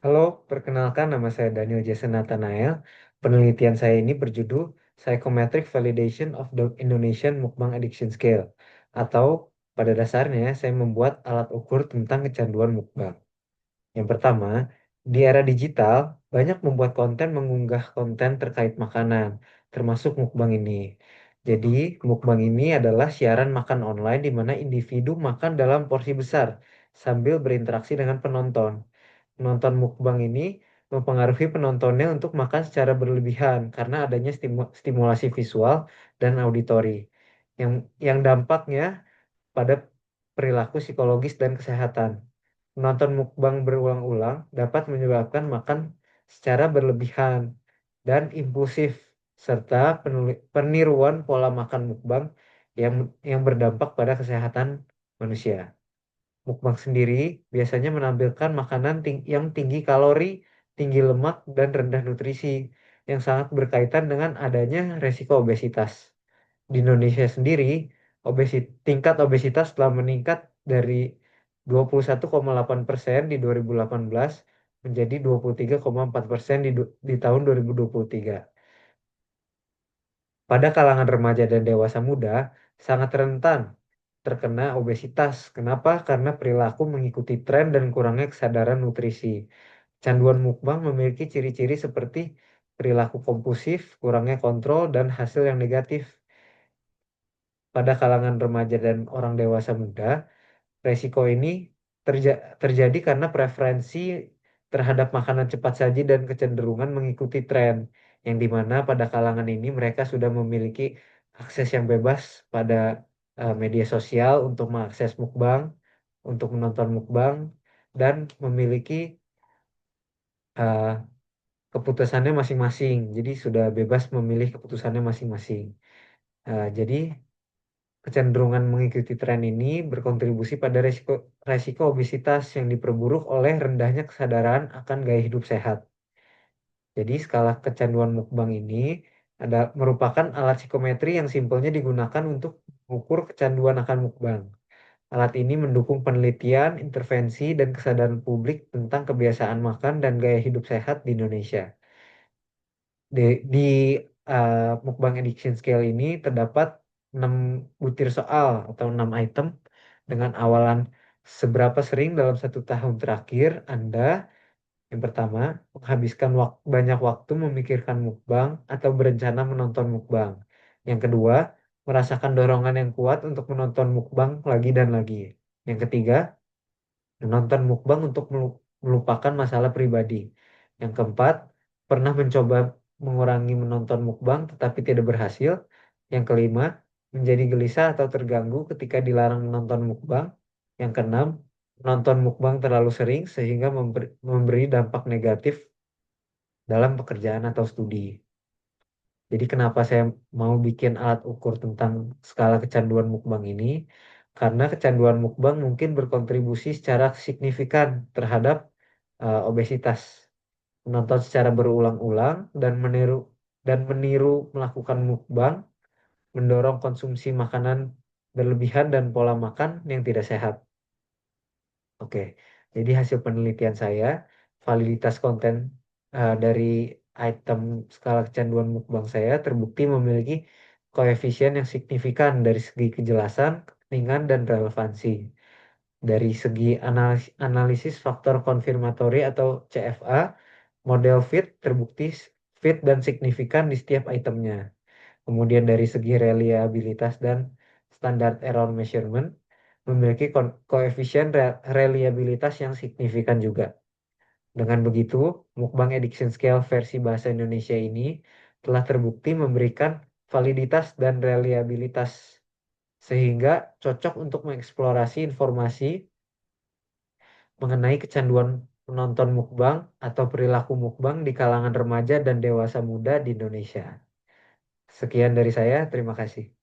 Halo, perkenalkan nama saya Daniel Jason Nathanael. Penelitian saya ini berjudul Psychometric Validation of the Indonesian Mukbang Addiction Scale. Atau pada dasarnya saya membuat alat ukur tentang kecanduan mukbang. Yang pertama, di era digital, banyak membuat konten mengunggah konten terkait makanan, termasuk mukbang ini. Jadi, mukbang ini adalah siaran makan online di mana individu makan dalam porsi besar sambil berinteraksi dengan penonton. Penonton mukbang ini mempengaruhi penontonnya untuk makan secara berlebihan karena adanya stimulasi visual dan auditori yang dampaknya pada perilaku psikologis dan kesehatan. Menonton mukbang berulang-ulang dapat menyebabkan makan secara berlebihan dan impulsif serta peniruan pola makan mukbang yang berdampak pada kesehatan manusia. Mukbang sendiri biasanya menampilkan makanan yang tinggi kalori, tinggi lemak, dan rendah nutrisi yang sangat berkaitan dengan adanya resiko obesitas. Di Indonesia sendiri, tingkat obesitas telah meningkat dari 21,8% di 2018 menjadi 23,4% di tahun 2023. Pada kalangan remaja dan dewasa muda, sangat rentan terkena obesitas. Kenapa? Karena perilaku mengikuti tren dan kurangnya kesadaran nutrisi. Canduan mukbang memiliki ciri-ciri seperti perilaku kompulsif, kurangnya kontrol, dan hasil yang negatif. Pada kalangan remaja dan orang dewasa muda, resiko ini terjadi karena preferensi terhadap makanan cepat saji dan kecenderungan mengikuti tren, yang dimana pada kalangan ini mereka sudah memiliki akses yang bebas pada media sosial untuk mengakses mukbang, untuk menonton mukbang, dan memiliki uh, keputusannya masing-masing. Jadi sudah bebas memilih keputusannya masing-masing. Jadi kecenderungan mengikuti tren ini berkontribusi pada resiko obesitas yang diperburuk oleh rendahnya kesadaran akan gaya hidup sehat. Jadi skala kecanduan mukbang ini merupakan alat psikometri yang simpelnya digunakan untuk mengukur kecanduan akan mukbang. Alat ini mendukung penelitian, intervensi, dan kesadaran publik tentang kebiasaan makan dan gaya hidup sehat di Indonesia. Di Mukbang Addiction Scale ini terdapat 6 butir soal atau 6 item dengan awalan seberapa sering dalam 1 tahun terakhir Anda yang pertama menghabiskan banyak waktu memikirkan mukbang atau berencana menonton mukbang. Yang kedua, merasakan dorongan yang kuat untuk menonton mukbang lagi dan lagi. Yang ketiga, menonton mukbang untuk melupakan masalah pribadi. Yang keempat, pernah mencoba mengurangi menonton mukbang tetapi tidak berhasil. Yang kelima, menjadi gelisah atau terganggu ketika dilarang menonton mukbang. Yang keenam, menonton mukbang terlalu sering sehingga memberi dampak negatif dalam pekerjaan atau studi. Jadi kenapa saya mau bikin alat ukur tentang skala kecanduan mukbang ini? Karena kecanduan mukbang mungkin berkontribusi secara signifikan terhadap obesitas. Menonton secara berulang-ulang dan meniru melakukan mukbang mendorong konsumsi makanan berlebihan dan pola makan yang tidak sehat. Oke, jadi hasil penelitian saya, validitas konten dari item skala kecanduan mukbang saya terbukti memiliki koefisien yang signifikan dari segi kejelasan, kepentingan, dan relevansi. Dari segi analisis faktor konfirmatori atau CFA, model fit terbukti fit dan signifikan di setiap itemnya. Kemudian dari segi reliabilitas dan standar error measurement, memiliki koefisien reliabilitas yang signifikan juga. Dengan begitu, Mukbang Addiction Scale versi bahasa Indonesia ini telah terbukti memberikan validitas dan reliabilitas sehingga cocok untuk mengeksplorasi informasi mengenai kecanduan menonton mukbang atau perilaku mukbang di kalangan remaja dan dewasa muda di Indonesia. Sekian dari saya, terima kasih.